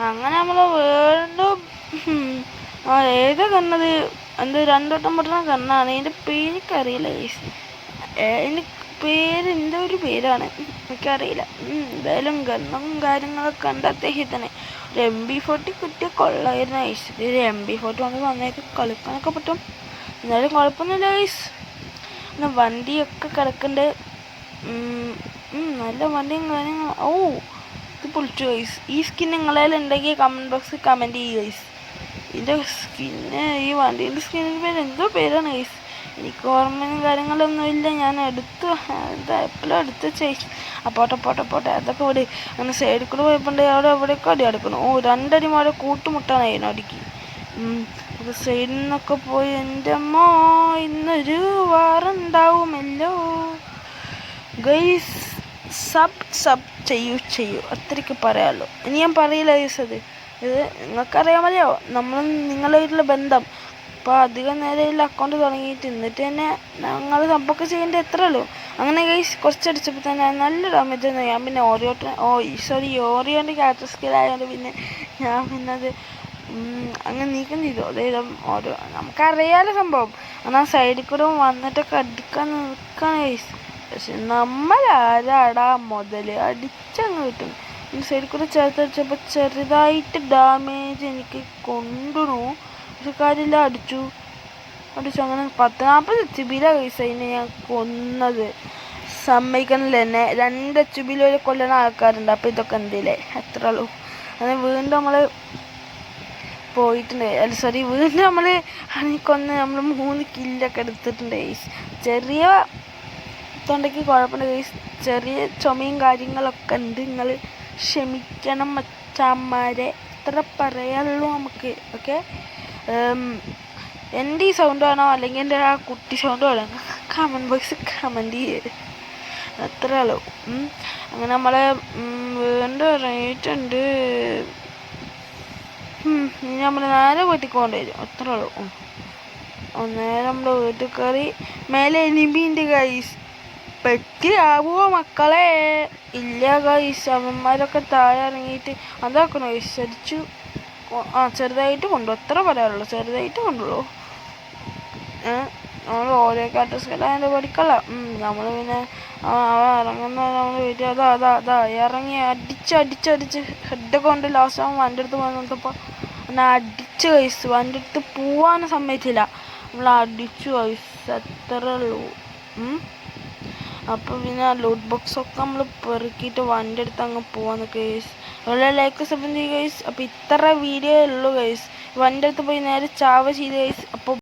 അങ്ങനെ നമ്മൾ വീണ്ടും ഏതാ കണ്ണത് എന്ത് രണ്ടോട്ടം പൊട്ടുന്ന കണ്ണാണ്. ഇതിൻ്റെ പേരിക്കറിയില്ല. അതിൻ്റെ പേര് എന്തോ ഒരു പേരാണ്, എനിക്കറിയില്ല. എന്തായാലും ഗണ്ണും കാര്യങ്ങളൊക്കെ ഉണ്ട് അദ്ദേഹത്തിന്. ഒരു MB40 കിട്ടിയ കൊള്ളായിരുന്നു ഗൈസ്. ഒരു MB40 കൊണ്ട് നന്നായിട്ട് കളിക്കാനൊക്കെ പറ്റും. എന്നാലും കുഴപ്പമൊന്നുമില്ല ഗൈസ്. പിന്നെ വണ്ടിയൊക്കെ കിടക്കുന്നുണ്ട്. നല്ല വണ്ടിയും കാര്യങ്ങളും. ഓ ഇത് പൊളിച്ചു ഗൈസ്. ഈ സ്കിൻ നിങ്ങളതിലുണ്ടെങ്കിൽ കമൻറ്റ് ബോക്സിൽ കമൻറ്റ് ചെയ്യുക ഗൈസ്. ഇതിൻ്റെ സ്കിന്ന്, ഈ വണ്ടീൻ്റെ സ്കിന്നിൻ്റെ പേര് എന്തോ പേരാണ് ഗൈസ്, എനിക്ക് ഓർമ്മയും കാര്യങ്ങളൊന്നും ഇല്ല. ഞാൻ എപ്പോഴും എടുത്ത് ചേച്ചി പോട്ടെ അതൊക്കെ ഇവിടെ അങ്ങനെ സൈഡിൽ കൂടെ പോയപ്പോണ്ട് അവിടെ എവിടെയൊക്കെ അടി അടക്കണം. ഓ രണ്ടടി അവിടെ കൂട്ടുമുട്ടാനായിരുന്നു അടിക്ക്. അപ്പോൾ സൈഡിൽ നിന്നൊക്കെ പോയി എൻ്റെ അമ്മ ഇന്നൊരു വാറുണ്ടാവുമല്ലോ ഗൈസ്. സബ് ചെയ്യൂ അത്രയ്ക്ക് പറയാമല്ലോ. ഇനി ഞാൻ പറയില്ല ഗൈസ്. ഇത് നിങ്ങൾക്കറിയാമല്ലോ നിങ്ങളായിട്ടുള്ള ബന്ധം. അപ്പോൾ അധികം നേരമില്ല അക്കൗണ്ട് തുടങ്ങിയിട്ട്, എന്നിട്ട് തന്നെ ഞങ്ങൾ സംഭവമൊക്കെ ചെയ്യേണ്ട എത്രയല്ലോ. അങ്ങനെ ഗൈസ് കുറച്ചടിച്ചപ്പോൾ തന്നെ നല്ല ഡാമേജ് ആയിരുന്നു. ഞാൻ പിന്നെ ഓറിയോൻ്റെ ക്യാരക്ടർ സ്കില്ലായതുകൊണ്ട് പിന്നെ ഞാൻ പിന്നെ അത് അങ്ങനെ നീക്കം ചെയ്തു. അതായത് നമുക്കറിയാലോ സംഭവം. എന്നാൽ സൈഡിൽ കൂടെ വന്നിട്ടൊക്കെ അടിക്കാൻ നിൽക്കാണ് ഗൈസ്. പക്ഷെ നമ്മളാരാടാ മുതല് അടിച്ചങ്ങ് കിട്ടുന്നു. ഈ സൈഡിൽ കൂടെ ചേർത്തടിച്ചപ്പോൾ ചെറുതായിട്ട് ഡാമേജ് എനിക്ക് കൊണ്ടുവന്നു. പക്ഷെ കാര്യമില്ല, അടിച്ചു അങ്ങനെ 40 HB കൈസൈനെ ഞാൻ കൊന്നത്. സമ്മതിക്കണില്ല എന്നെ. 2 HB വരെ കൊല്ലുന്ന ആൾക്കാരുണ്ട്. അപ്പോൾ ഇതൊക്കെ എന്തില്ലേ, അത്ര ഉള്ളൂ. അങ്ങനെ വീണ്ടും നമ്മൾ പോയിട്ടുണ്ട്. അല്ല സോറി, വീണ്ടും നമ്മൾ അണിക്കൊന്ന് നമ്മൾ 3 കില്ലൊക്കെ എടുത്തിട്ടുണ്ട് ഗൈസ്. ചെറിയ തൊണ്ടയ്ക്ക് കുഴപ്പമുണ്ട് ഗൈസ്, ചെറിയ ചുമയും കാര്യങ്ങളൊക്കെ ഉണ്ട്. നിങ്ങൾ ക്ഷമിക്കണം മച്ചാന്മാരെ, ഇത്ര പറയാനുള്ളൂ നമുക്ക്. ഓക്കെ, എൻ്റെ ഈ സൗണ്ട് വേണോ അല്ലെങ്കിൽ എൻ്റെ ആ കുട്ടി സൗണ്ട് വേണോ, കമൻറ്റ് ബോക്സിൽ കമൻറ്റ് ചെയ്ത്, അത്രേ ഉള്ളൂ. അങ്ങനെ നമ്മളെ വീണ്ടും ഇറങ്ങിയിട്ടുണ്ട്. ഇനി നമ്മൾ നേരെ വീട്ടിൽ കൊണ്ടുവരും, അത്രേ ഉള്ളൂ. നേരെ നമ്മുടെ വീട്ടിൽ കയറി മേലെ എനിമീൻ്റെ ഗൈസ്. പെട്ടിയാവുമോ മക്കളെ? ഇല്ല ഗൈസ്, അവന്മാരൊക്കെ താഴെ ഇറങ്ങിയിട്ട് അതാക്കണോ ഗൈസ്, അടിച്ചു. ചെറുതായിട്ട് കൊണ്ടു, അത്ര പറയാറുള്ളൂ, ചെറുതായിട്ട് കൊണ്ടുള്ളൂ. നമ്മൾ ഓരോ കാറ്റസ്കെല്ലാം പഠിക്കല്ല. നമ്മൾ പിന്നെ ഇറങ്ങുന്ന നമ്മൾ വീട്ടിൽ അതാ ഇറങ്ങി അടിച്ച് ഹെഡൊക്കെ കൊണ്ട് ലാസ്റ്റ് ആകുമ്പോൾ വണ്ടി അടുത്ത് പോകാൻ നോക്കിയപ്പോൾ എന്നാൽ അടിച്ച് കഴിച്ചു. വണ്ടി അടുത്ത് പോവാനും സമ്മതിച്ചില്ല, നമ്മൾ അടിച്ചു കഴിച്ചു, അത്ര ഉള്ളൂ. അപ്പോൾ പിന്നെ ലൂട്ട് ബോക്സൊക്കെ നമ്മൾ പെറുക്കിയിട്ട് വണ്ടി എടുത്ത് അങ്ങ് പോവാന്ന് ഗൈസ്. അതുപോലെ ലൈക്ക് സബ്സ്ക്രൈബ് ചെയ്യുക ഗൈസ്. അപ്പോൾ ഇത്ര വീഡിയോ ഉള്ളൂ ഗൈസ്. വണ്ടി അടുത്ത് പോയി നേരെ ചാവ ചെയ്ത് ഗൈസ്. അപ്പോൾ